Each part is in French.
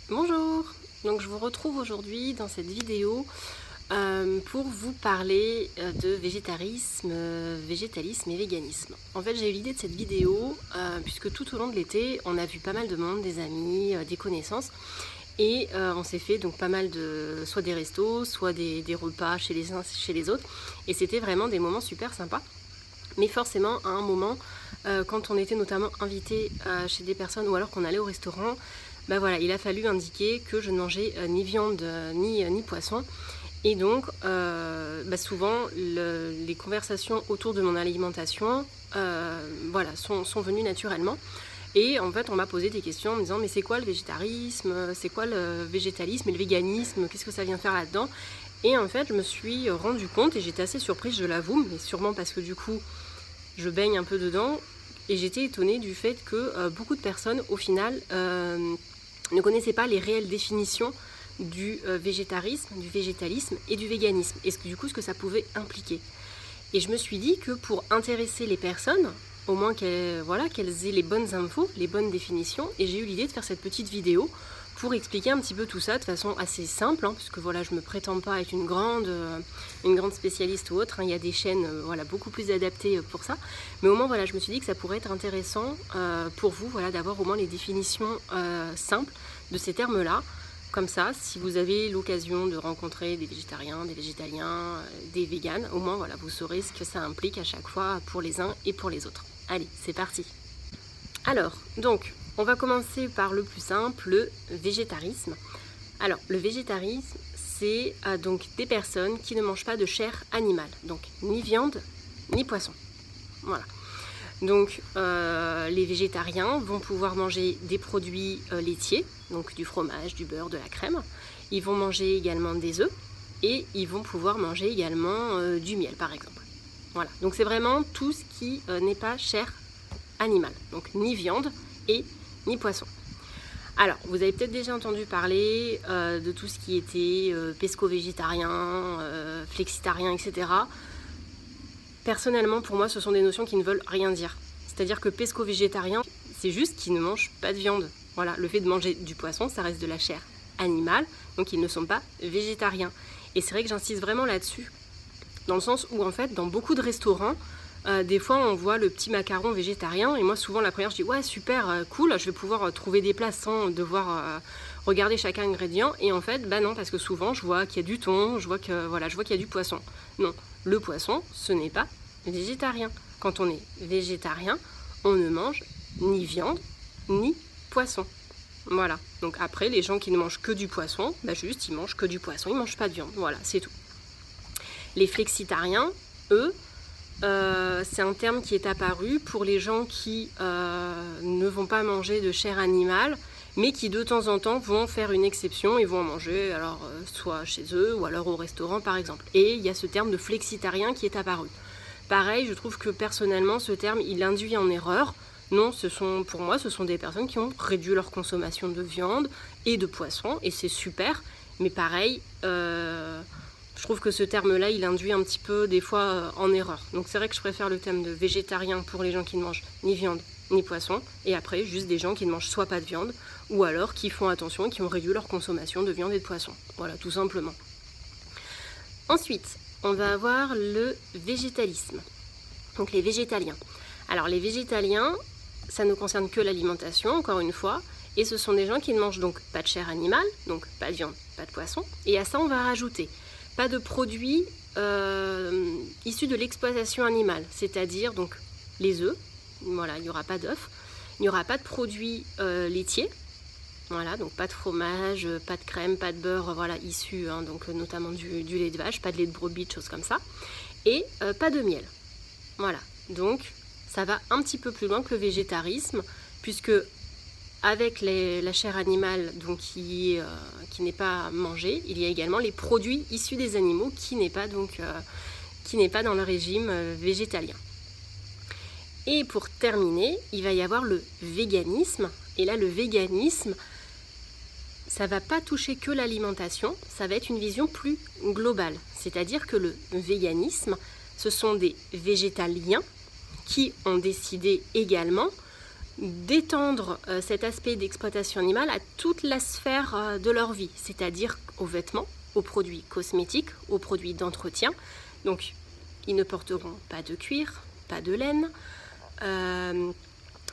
Bonjour, donc je vous retrouve aujourd'hui dans cette vidéo pour vous parler de végétarisme, végétalisme et véganisme. En fait, j'ai eu l'idée de cette vidéo puisque tout au long de l'été, on a vu pas mal de monde, des amis, des connaissances, et on s'est fait donc pas mal de soit des restos, soit des repas chez les uns, chez les autres, et c'était vraiment des moments super sympas. Mais forcément, à un moment, quand on était notamment invité chez des personnes ou alors qu'on allait au restaurant, bah voilà, il a fallu indiquer que je ne mangeais ni viande ni poisson. Et donc, souvent, les conversations autour de mon alimentation voilà, sont venues naturellement. Et en fait, on m'a posé des questions en me disant « mais c'est quoi le végétarisme? C'est quoi le végétalisme et le véganisme? Qu'est-ce que ça vient faire là-dedans ?» Et en fait, je me suis rendu compte, et j'étais assez surprise, je l'avoue, mais sûrement parce que du coup, je baigne un peu dedans, et j'étais étonnée du fait que beaucoup de personnes, au final, ne connaissaient pas les réelles définitions du végétarisme, du végétalisme et du véganisme, et du coup ce que ça pouvait impliquer. Et je me suis dit que pour intéresser les personnes, au moins qu'elles aient les bonnes infos, les bonnes définitions, et j'ai eu l'idée de faire cette petite vidéo pour expliquer un petit peu tout ça de façon assez simple, parce que voilà, je ne me prétends pas être une grande spécialiste ou autre, il y a des chaînes voilà, beaucoup plus adaptées pour ça, mais au moins voilà, je me suis dit que ça pourrait être intéressant pour vous voilà, d'avoir au moins les définitions simples de ces termes-là. Comme ça, si vous avez l'occasion de rencontrer des végétariens, des végétaliens, des véganes, au moins voilà, vous saurez ce que ça implique à chaque fois pour les uns et pour les autres. Allez, c'est parti. Alors, donc, on va commencer par le plus simple, le végétarisme. Alors, le végétarisme, c'est donc des personnes qui ne mangent pas de chair animale, donc ni viande, ni poisson. Voilà. Donc, les végétariens vont pouvoir manger des produits laitiers, donc du fromage, du beurre, de la crème. Ils vont manger également des œufs et ils vont pouvoir manger également du miel, par exemple. Voilà. Donc, c'est vraiment tout ce qui n'est pas chair animale, donc ni viande et ni poisson. Alors, vous avez peut-être déjà entendu parler de tout ce qui était pesco-végétarien, flexitarien, etc. Personnellement, pour moi, ce sont des notions qui ne veulent rien dire. C'est-à-dire que pesco-végétarien, c'est juste qu'ils ne mangent pas de viande. Voilà, le fait de manger du poisson, ça reste de la chair animale, donc ils ne sont pas végétariens. Et c'est vrai que j'insiste vraiment là-dessus, dans le sens où, en fait, dans beaucoup de restaurants, des fois, on voit le petit macaron végétarien, et moi, souvent, la première, je dis « ouais, super, cool, je vais pouvoir trouver des plats sans devoir regarder chaque ingrédient ». Et en fait, bah non, parce que souvent, je vois qu'il y a du thon, je vois qu'il y a du poisson. Non, le poisson, ce n'est pas végétarien. Quand on est végétarien, on ne mange ni viande, ni poisson. Voilà. Donc après, les gens qui ne mangent que du poisson, bah juste, ils mangent que du poisson, ils ne mangent pas de viande. Voilà, c'est tout. Les flexitariens, eux, c'est un terme qui est apparu pour les gens qui ne vont pas manger de chair animale, mais qui de temps en temps vont faire une exception et vont en manger, alors soit chez eux ou alors au restaurant par exemple. Et il y a ce terme de flexitarien qui est apparu. Pareil, je trouve que personnellement ce terme il induit en erreur. Non, pour moi ce sont des personnes qui ont réduit leur consommation de viande et de poisson et c'est super, mais pareil, je trouve que ce terme-là, il induit un petit peu, des fois, en erreur. Donc c'est vrai que je préfère le terme de végétarien pour les gens qui ne mangent ni viande ni poisson, et après, juste des gens qui ne mangent soit pas de viande, ou alors qui font attention et qui ont réduit leur consommation de viande et de poisson. Voilà, tout simplement. Ensuite, on va avoir le végétalisme. Donc les végétaliens. Alors les végétaliens, ça ne concerne que l'alimentation, encore une fois, et ce sont des gens qui ne mangent donc pas de chair animale, donc pas de viande, pas de poisson, et à ça on va rajouter pas de produits issus de l'exploitation animale, c'est-à-dire donc les œufs, voilà, il n'y aura pas d'œufs, il n'y aura pas de produits laitiers, voilà, donc pas de fromage, pas de crème, pas de beurre, voilà, issus, hein, donc notamment du lait de vache, pas de lait de brebis, de choses comme ça, et pas de miel, voilà, donc ça va un petit peu plus loin que le végétarisme, puisque avec la chair animale donc, qui n'est pas mangée, il y a également les produits issus des animaux qui n'est pas dans le régime végétalien. Et pour terminer, il va y avoir le véganisme. Et là, le véganisme, ça ne va pas toucher que l'alimentation, ça va être une vision plus globale. C'est-à-dire que le véganisme, ce sont des végétaliens qui ont décidé également d'étendre cet aspect d'exploitation animale à toute la sphère de leur vie, c'est-à-dire aux vêtements, aux produits cosmétiques, aux produits d'entretien. Donc, ils ne porteront pas de cuir, pas de laine.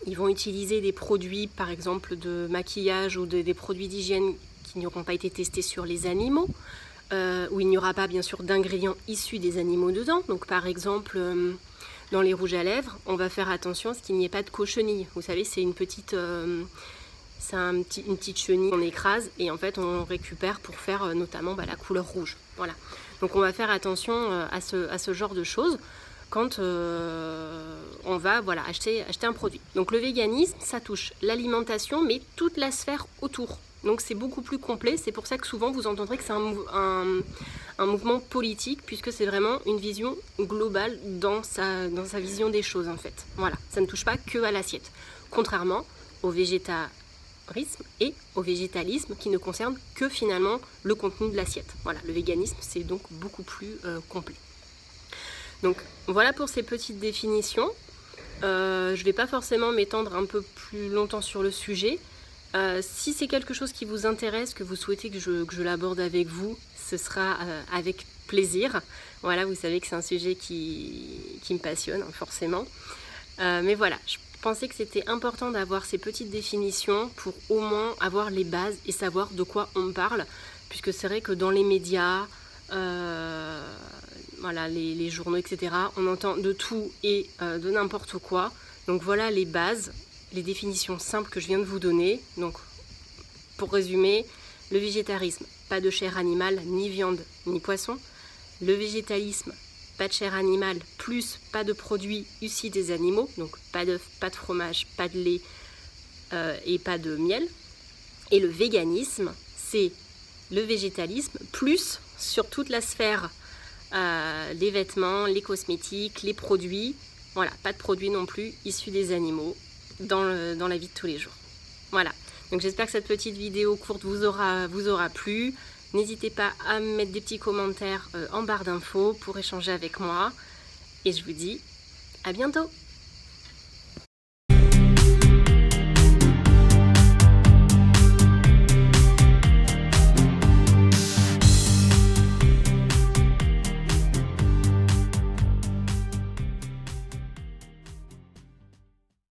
Ils vont utiliser des produits, par exemple, de maquillage ou des produits d'hygiène qui n'auront pas été testés sur les animaux, où il n'y aura pas, bien sûr, d'ingrédients issus des animaux dedans. Donc, par exemple, dans les rouges à lèvres, on va faire attention à ce qu'il n'y ait pas de cochenille. Vous savez, c'est une petite... une petite chenille qu'on écrase et en fait on récupère pour faire notamment la couleur rouge. Voilà. Donc on va faire attention à ce genre de choses quand on va acheter un produit. Donc le véganisme, ça touche l'alimentation mais toute la sphère autour. Donc c'est beaucoup plus complet, c'est pour ça que souvent vous entendrez que c'est un mouvement politique puisque c'est vraiment une vision globale dans sa vision des choses en fait. Voilà, ça ne touche pas que à l'assiette. Contrairement au végétarisme et au végétalisme qui ne concerne que finalement le contenu de l'assiette. Voilà, le véganisme c'est donc beaucoup plus complet. Donc voilà pour ces petites définitions. Je ne vais pas forcément m'étendre un peu plus longtemps sur le sujet. Si c'est quelque chose qui vous intéresse, que vous souhaitez que je l'aborde avec vous, ce sera avec plaisir. Voilà, vous savez que c'est un sujet qui me passionne forcément. Mais voilà, je pensais que c'était important d'avoir ces petites définitions pour au moins avoir les bases et savoir de quoi on parle, puisque c'est vrai que dans les médias, les journaux, etc., on entend de tout et de n'importe quoi. Donc voilà les bases, les définitions simples que je viens de vous donner. Donc pour résumer, le végétarisme, pas de chair animale, ni viande, ni poisson. Le végétalisme, pas de chair animale, plus pas de produits issus des animaux, donc pas d'œufs, pas de fromage, pas de lait et pas de miel. Et le véganisme, c'est le végétalisme, plus sur toute la sphère les vêtements, les cosmétiques, les produits. Voilà, pas de produits non plus issus des animaux dans la vie de tous les jours. Voilà, donc j'espère que cette petite vidéo courte vous aura plu. N'hésitez pas à me mettre des petits commentaires en barre d'infos pour échanger avec moi. Et je vous dis à bientôt!